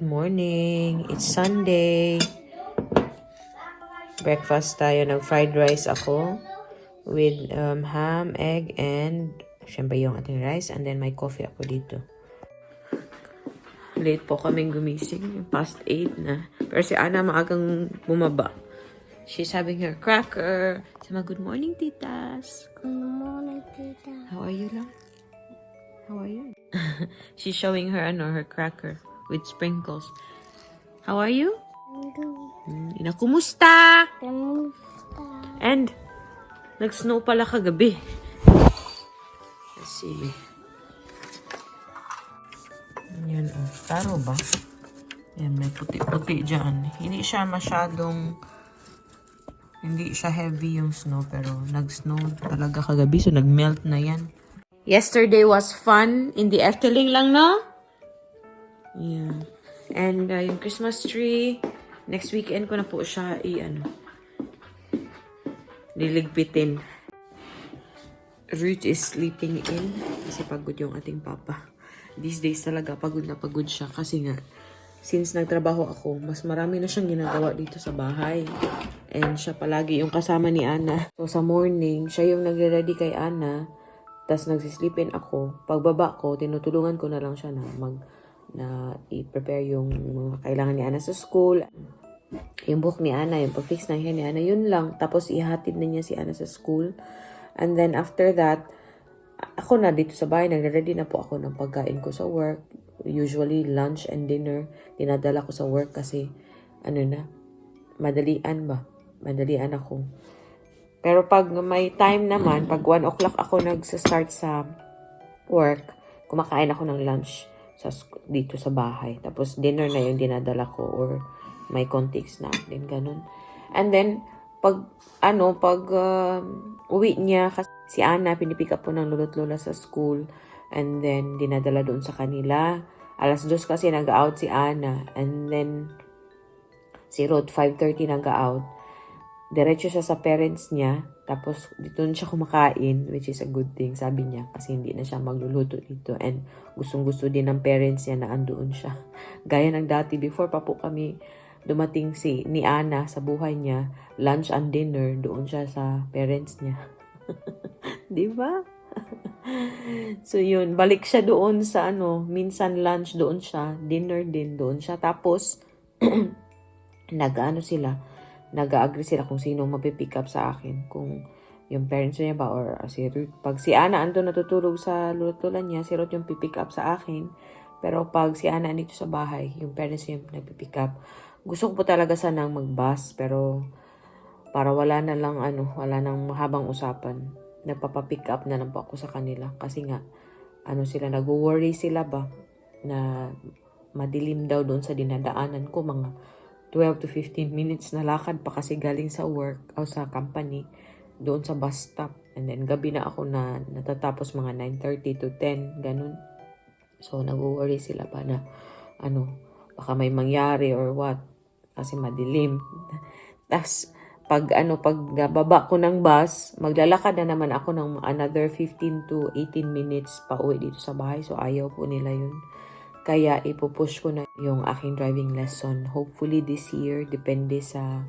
morning. It's Sunday. Breakfast tayo. Nag-fried rice ako with ham, egg, and syempre yung ating rice. And then may coffee ako dito. Late po kaming gumising. Past 8 na. Pero si Ana maagang bumaba. She's having her cracker. Sama, good morning, titas. Good morning, Tita. How are you lang? How are you? She's showing her her cracker with sprinkles. How are you? Ina, kumusta? Kamusta? And nag-snow pala kagabi. Let's see. Yan oh. Taro ba? Yan, may puti-puti dyan. Hindi siya heavy yung snow, pero nag-snow talaga kagabi, so nag-melt na yan. Yesterday was fun in the Efteling lang, no? Yeah. And yung Christmas tree, next weekend ko na po siya liligpitin. Ruth is sleeping in kasi pagod yung ating papa. These days talaga pagod na pagod siya kasi nga since nagtrabaho ako, mas marami na siyang ginagawa dito sa bahay. And siya palagi yung kasama ni Ana. So sa morning, siya yung nagre-ready kay Ana. Tapos nagsisleepin ako. Pagbaba ko, tinutulungan ko na lang siya na i-prepare yung mga kailangan ni Ana sa school. Yung book ni Ana, yung pag-fix na ni Ana, yun lang. Tapos ihatid na niya si Ana sa school. And then after that, ako na dito sa bahay, nagre-ready na po ako ng pagkain ko sa work. Usually lunch and dinner, dinadala ko sa work kasi madalian ako. Pero pag may time naman, pag 1 o'clock ako nagsa-start sa work, kumakain ako ng lunch dito sa bahay. Tapos dinner na yung dinadala ko or may konting snack din, ganun. And then, pag uwi niya, kasi si Ana, pinipick up po ng lolo't lola sa school. And then, dinadala doon sa kanila. 2:00 kasi nag-out si Ana. And then, si Rod, 5:30 nag-out. Diretso siya sa parents niya. Tapos, dito siya kumakain, which is a good thing, sabi niya. Kasi hindi na siya magluluto dito. And gustong-gusto din ng parents niya na andoon siya. Gaya ng dati, before pa po kami dumating ni Ana sa buhay niya, lunch and dinner, doon siya sa parents niya. Di ba? So, yun. Balik siya doon sa minsan lunch doon siya, dinner din doon siya. Tapos, nag-agree sila kung sino mapipick up sa akin. Kung yung parents niya ba or si Ruth. Pag si Ana andun natutulog sa lulutulan niya, si Ruth yung pipick up sa akin. Pero pag si Ana dito sa bahay, yung parents niya yung nagpipick up. Gusto ko po talaga sanang mag-bus, pero para wala nang mahabang usapan, nagpapapick up na lang po ako sa kanila. Kasi nga, sila, nag-worry sila ba na madilim daw doon sa dinadaanan ko, mga 12 to 15 minutes na lakad pa kasi galing sa work o sa company doon sa bus stop. And then gabi na ako na natatapos mga 9:30 to 10, ganun. So nag-worry sila pa na baka may mangyari or what kasi madilim. Tapos pag baba ko ng bus, maglalakad na naman ako ng another 15 to 18 minutes pa uwi dito sa bahay. So ayaw po nila yun. Kaya ipupush ko na yung aking driving lesson. Hopefully this year, depende sa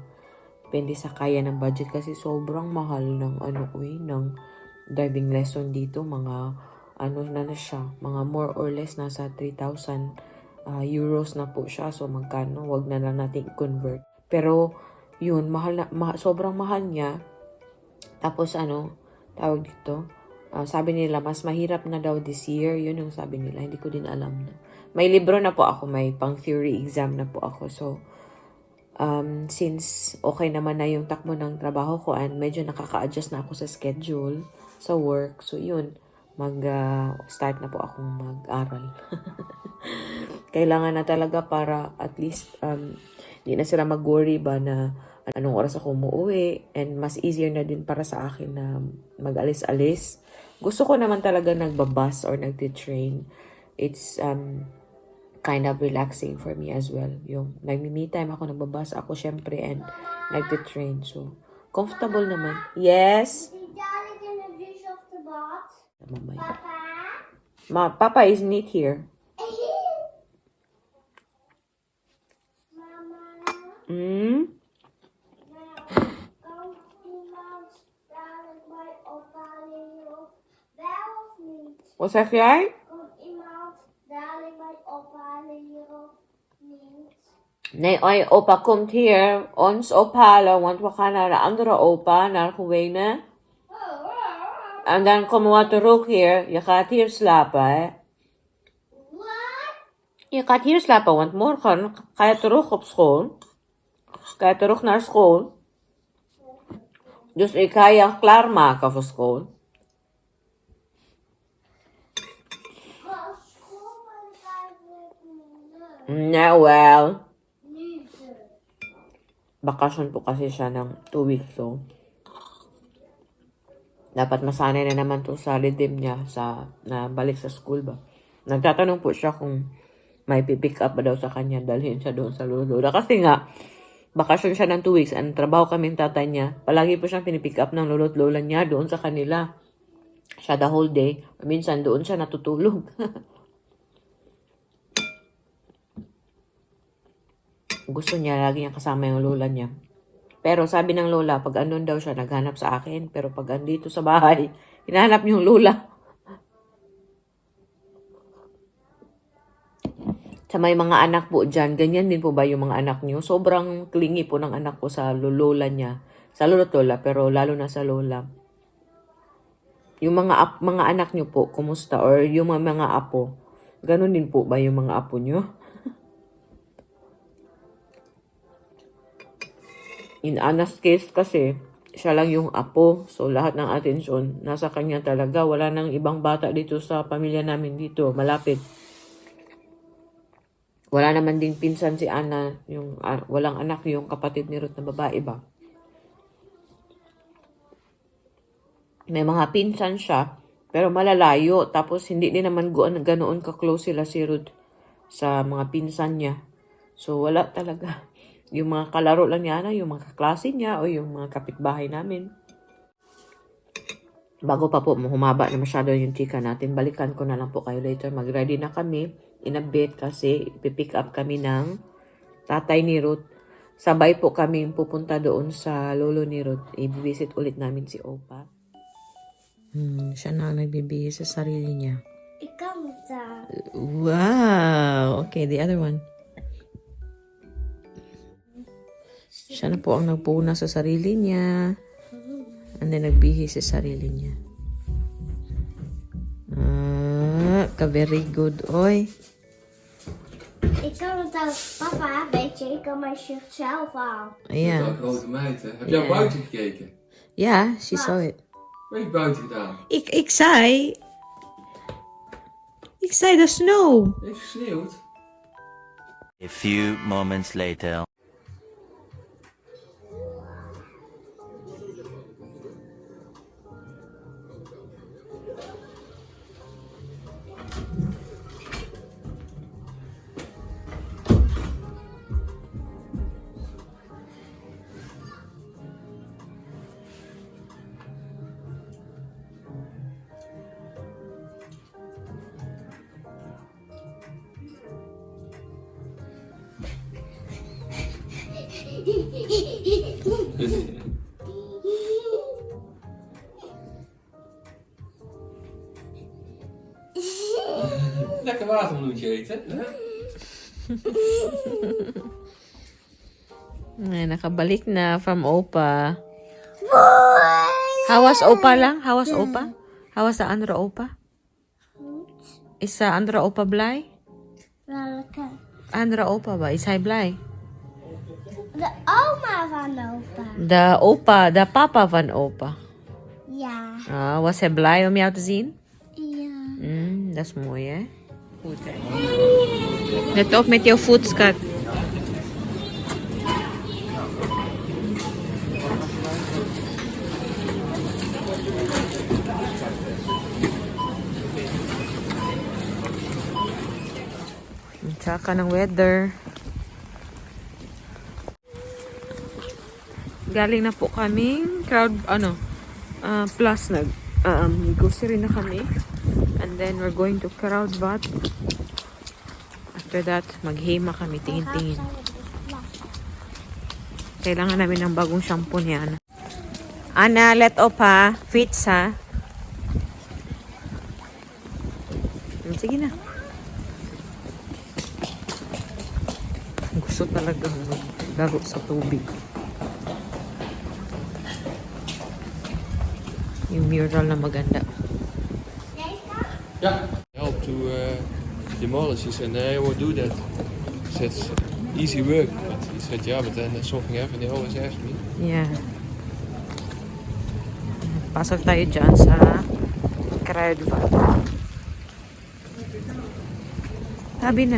kaya ng budget kasi sobrang mahal ng ng driving lesson dito. Mga na siya, mga more or less nasa 3,000 euros na po siya. So magkano, wag na lang natin i-convert. Pero yun, sobrang mahal niya. Tapos tawag dito, sabi nila mas mahirap na daw this year. Yun yung sabi nila, hindi ko din alam na. May libro na po ako, may pang theory exam na po ako. So, since okay naman na yung takbo ng trabaho ko and medyo nakaka-adjust na ako sa schedule, sa work. So, yun, start na po akong mag-aral. Kailangan na talaga para at least, hindi na sila mag-worry ba na anong oras ako umuwi. And mas easier na din para sa akin na mag-alis-alis. Gusto ko naman talaga nagbabus or nagtitrain. It's, kind of relaxing for me as well. Yung nagmi-me time ako, nagbabasa ako syempre and nagte-train. So, comfortable naman. Yes? Daddy, can you dish off the box? Papa is not here. Hmm? Come to Mount Darling by Opalio. Bells meet. Wat zeg jij? Kom iemand dadelijk bij Opalio meet. Nee, oi, opa komt hier. Ons ophalen, want we gaan naar de andere opa, naar Gewene. En dan komen we terug hier. Je gaat hier slapen, hè? What? Je gaat hier slapen, want morgen ga je terug op school. Ga je terug naar school. Dus ik ga je klaarmaken voor school. Van school ben ik eigenlijk niet. Nou wel. Niet. Bakasyon po kasi siya ng 2 weeks, so. Dapat masanay na naman to sa rhythm niya na balik sa school ba. Nagtatanong po siya kung may pipick up ba daw sa kanya, dalhin siya doon sa lolo. Kasi nga, bakasyon siya ng 2 weeks, ang trabaho kami ng tatay niya. Palagi po siyang pinipick up ng lolo at lola niya doon sa kanila. Siya the whole day. Minsan doon siya natutulog. Gusto niya, lagi niya kasama yung lola niya. Pero sabi ng lola, pag andun daw siya, naghanap sa akin. Pero pag andito sa bahay, hinahanap niyo yung lola. Sa may mga anak po dyan, ganyan din po ba yung mga anak niyo? Sobrang clingy po ng anak ko sa lola niya. Sa lolo't lola, pero lalo na sa lola. Yung mga anak niyo po, kumusta? Or yung mga apo, ganun din po ba yung mga apo niyo? In Anna's case kasi, siya lang yung apo. So, lahat ng atensyon nasa kanya talaga. Wala nang ibang bata dito sa pamilya namin dito. Malapit. Wala naman ding pinsan si Anna. Yung walang anak yung kapatid ni Ruth na babae ba. May mga pinsan siya. Pero malalayo. Tapos, hindi din naman ganoon ka-close sila si Ruth sa mga pinsan niya. So, wala talaga. Yung mga kalaro lang niya, yung mga kaklase niya o yung mga kapitbahay namin. Bago pa po humaba na masyado yung chika natin, balikan ko na lang po kayo later. Mag-ready na kami in a bit kasi pipick up kami ng tatay ni Ruth. Sabay po kami pupunta doon sa lolo ni Ruth. I-visit ulit namin si Opa. Siya na nagbibihis sa sarili niya. Ikaw sa. Wow! Okay, the other one. Siya na po ang nagpuna sa sarili niya. And then nagbihis sa sarili niya. Ka-very good, oy. Ikaw sa papa, weet je, ik kan mijn shirt zelf aan. Ayan. Wat een grote meid, hè? Heb je al buiten gekeken? Yeah, she saw it. Wat heb je buiten gedaan? Ik zei the snow. Het heeft gesneeuwd. A few moments later. Lekker watermeloentje eten, hè? Ay, nakabalik na from Opa. How was Opa lang? How was Opa? How was the andere Opa? Is the andere Opa blij? Welke? Andere Opa ba? Is hij blij? De oma van opa. De papa van Opa. Ja. Was hij blij om jou te zien? Ja. Dat is mooi, hè? Goed, hè? Let op met jouw voet, schat. Tsaka ng weather. Galing na po kaming plus grocery na kami. And then we're going to Kruidvat. After that, maghima kami, tingin-tingin. Kailangan namin ng bagong shampoo ni Ana. Ana, let off ha. Fits ha. Sige na. Gusto talaga maglaro sa tubig. Yung mural na maganda. Ja. Help to demolish. He said, nee, I won't do that. He said, it's easy work. But he said, yeah, but then there's something happened. They always ask me. Yeah. Pasok tayo dyan sa Kruidvat. Sabi na.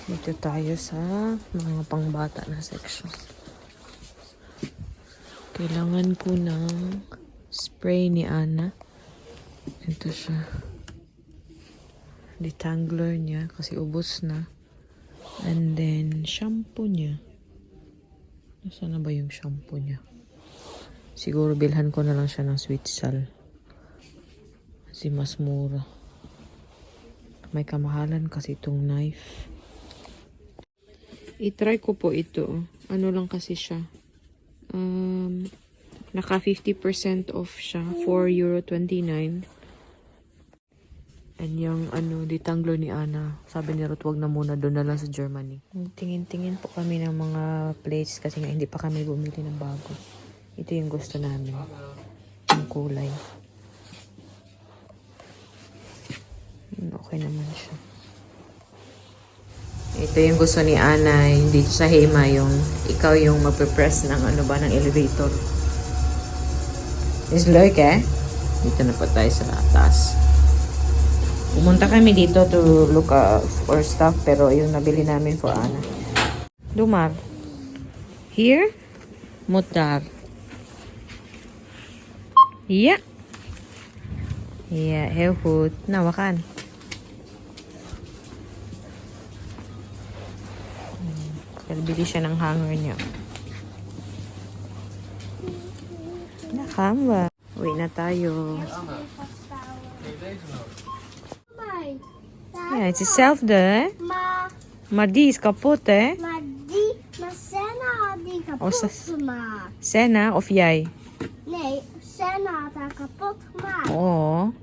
Dito tayo sa mga pangbata na section. Kailangan ko ng spray ni Ana. Ito siya. Detangler niya kasi ubos na. And then, shampoo niya. Nasaan na ba yung shampoo niya? Siguro bilhan ko na lang siya ng sweet sal. Kasi mas mura. May kamahalan kasi itong knife. I-try ko po ito. Ano lang kasi siya. Naka 50% off siya. €4.29. And yung detangler ni Ana, sabi ni Ruth, wag na muna, doon na lang sa Germany. Tingin-tingin po kami ng mga plates kasi nga hindi pa kami bumili ng bago. Ito yung gusto namin. Yung kulay. Okay naman siya. Ito yung gusto ni Ana, hindi sa Hema, yung ikaw yung magpe-press ng ng elevator. Is like dito na po tayo sa taas. Pumunta kami dito to look for stuff, pero yung nabili namin for Ana. Dumar. Here? Mutar. Yeah. Yeah, hehut. Nawakan. Bili siya ng hanger niya. Nakamba. Uwi na tayo. Ja, het is hetzelfde, hè? Maar die is kapot, hè? Maar Senna had die kapot gemaakt. Senna of jij? Nee, Senna had haar kapot gemaakt. Oo.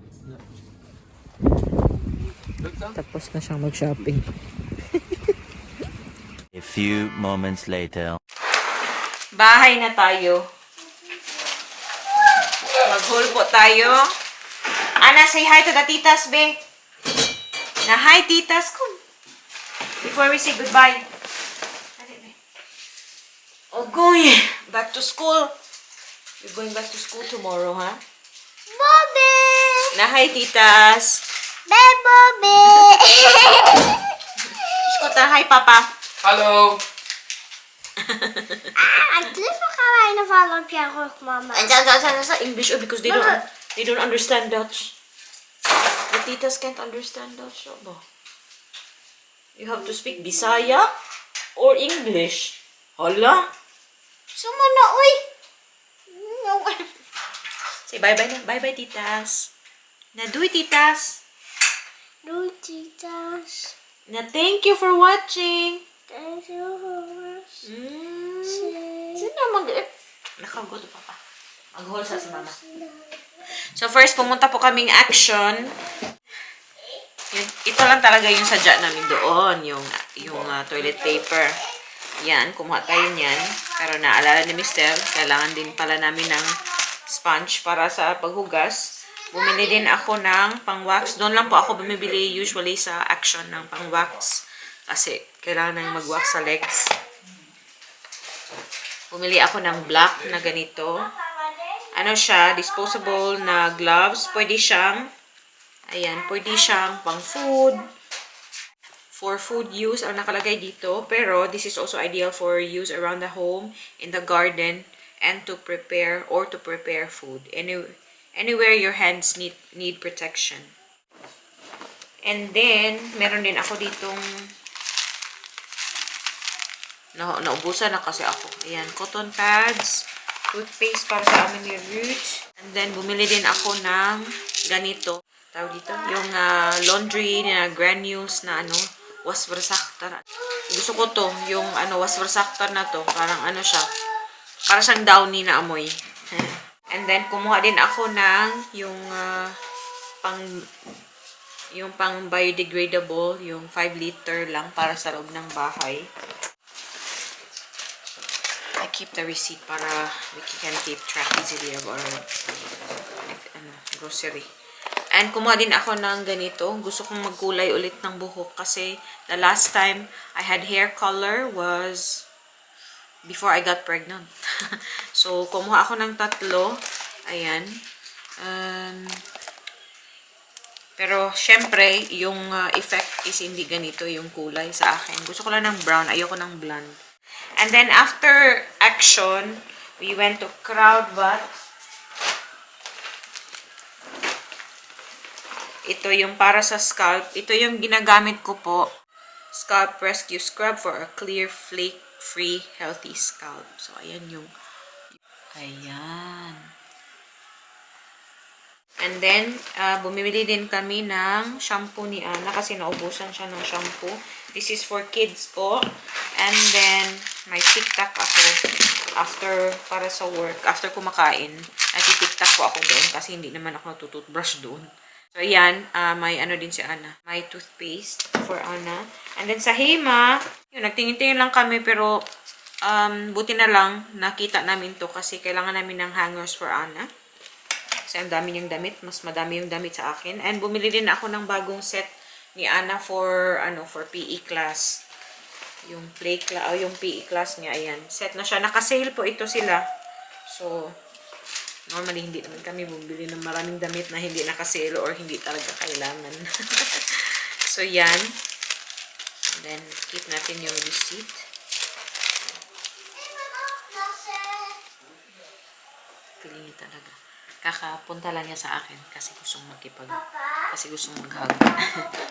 Tapos na siyang mag-shopping. A few moments later. Bahay na tayo. Mag-haul po tayo. Ana, say hi to the titas, be. Na hi, titas. Come. Before we say goodbye. Oh, going back to school. You're going back to school tomorrow, huh? Bobby! Na hi, titas. Bobby! Skota, hi, papa. Hallo. Het liefst gaan wij naar vallen op jouw rug, mama. And that's English because they don't understand Dutch. The titas can't understand Dutch. You have to speak Bisaya or English. Hala. Sama na, uy. Say bye-bye na. Bye-bye, titas. Na, doy, titas. Doei, titas. Na, thank you for watching. Thank you for watching. Sino Nakago to papa. Mag-haul sa si mama. So first, pumunta po kaming Action. Ito lang talaga yung sadya namin doon. Yung toilet paper. Yan, kumuha tayo niyan. Pero naalala ni Mister, kailangan din pala namin ng sponge para sa paghugas. Bumili din ako ng pang-wax. Doon lang po ako bumibili usually sa Action ng pang-wax. Kasi kailangan nang mag-wax sa legs. Bumili ako ng black na ganito. Ano siya? Disposable na gloves. Pwede siyang, ayan, pwede siyang pang food. For food use ang nakalagay dito. Pero this is also ideal for use around the home, in the garden, and to prepare food. Anywhere your hands need protection. And then, meron din ako ditong naubusan na kasi ako. Ayan, cotton pads, toothpaste para sa amin ni Ruth. And then, bumili din ako ng ganito. Tawag dito, yung laundry na granules na wasversaktar. Gusto ko to, yung wasversaktar na to. Parang siya. Para siyang downy na amoy. And then, kumuha din ako ng yung pang biodegradable, yung 5 liter lang para sa loob ng bahay. I keep the receipt para we can keep track easily of our grocery. And kumuha din ako ng ganito. Gusto kong magkulay ulit ng buhok kasi the last time I had hair color was before I got pregnant. So, kumuha ako ng 3. Ayan. Pero, syempre, yung effect is hindi ganito yung kulay sa akin. Gusto ko lang ng brown. Ayoko ng blonde. And then, after action, we went to Kruidvat. Ito yung para sa scalp. Ito yung ginagamit ko po. Scalp Rescue Scrub for a clear, flake-free, healthy scalp. So, ayan yung... Ayan. And then, bumibili din kami ng shampoo ni Ana kasi naubusan siya ng shampoo. This is for kids po. And then, may tiktak ako para sa work. After kumakain, natitiktak po ako doon kasi hindi naman ako natutoothbrush doon. So, ayan, may din si Ana. May toothpaste for Ana. And then, sa Hema, yun, nagtingin-tingin lang kami pero buti na lang nakita namin to kasi kailangan namin ng hangers for Ana. Kasi ang dami niyang damit. Mas madami yung damit sa akin. And bumili din ako ng bagong set ni Ana for PE class. Yung yung PE class niya. Ayan. Set na siya. Naka-sale po ito sila. So, normally hindi naman kami bumili ng maraming damit na hindi naka-sale or hindi talaga kailangan. So, yan. And then, keep natin yung receipt. Pilingi talaga. Kakapunta lang niya sa akin kasi gustong mag-hug.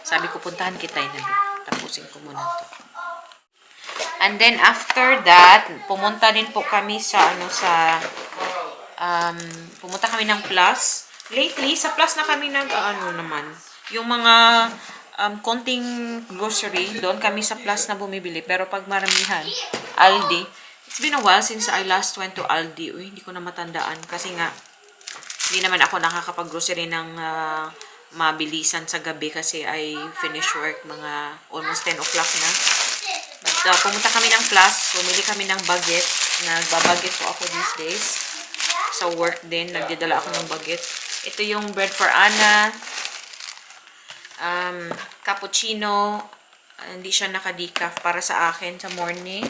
Sabi ko, puntahan kita yun. Tapusin ko muna to. And then, after that, pumunta din po kami sa, pumunta kami ng Plus. Lately, sa Plus na kami naman. Yung mga konting grocery, doon kami sa Plus na bumibili. Pero pag maramihan, Aldi. It's been a while since I last went to Aldi. Uy, hindi ko na matandaan. Kasi nga, hindi naman ako nakakapag-grocery ng mabilisan sa gabi kasi I finish work mga almost 10 o'clock na. But pumunta kami ng Plus, bumili kami ng baguette. Nagbabagget po ako these days. Sa work din, nagdadala ako ng baguette. Ito yung bread for Ana. Cappuccino. Hindi siya naka-decaf para sa akin sa morning.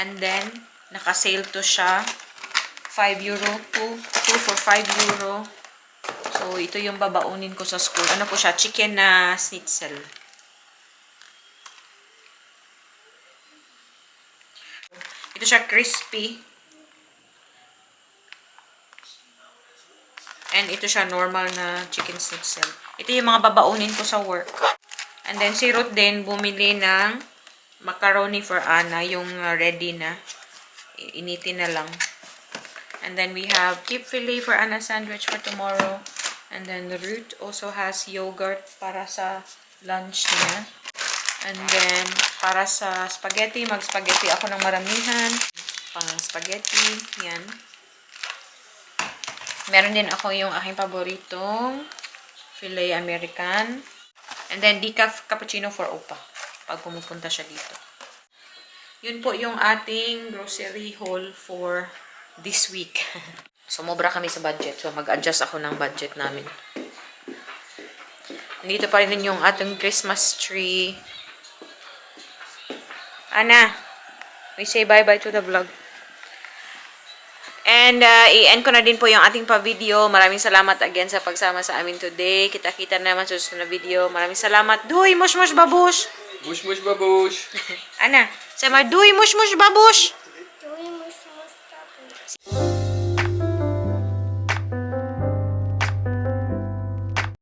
And then, naka-sale to siya. 5 euro. 2 for 5 euro. So, ito yung babaunin ko sa school. Ano po siya? Chicken na schnitzel. Ito siya crispy. And ito siya normal na chicken schnitzel. Ito yung mga babaunin ko sa work. And then, si Ruth din bumili ng macaroni for Ana. Yung ready na. Initin na lang. And then we have keep fillet for Ana sandwich for tomorrow. And then Ruth also has yogurt para sa lunch niya. And then para sa spaghetti, mag-spaghetti ako ng maramihan. Pang spaghetti, yan. Meron din ako yung aking paboritong filet American. And then decaf cappuccino for Opa pag pumupunta siya dito. Yun po yung ating grocery haul for this week. Sumobra kami sa budget. So, mag-adjust ako ng budget namin. Dito pa rin yung ating Christmas tree. Ana, we say bye-bye to the vlog. And, i-end ko na din po yung ating pa-video. Maraming salamat again sa pagsama sa amin today. Kita-kita naman sa susunod na video. Maraming salamat. Duy, mush-mush babush! Mush-mush babush! Ana, sama duy, mush-mush babush! Doing mush, mush,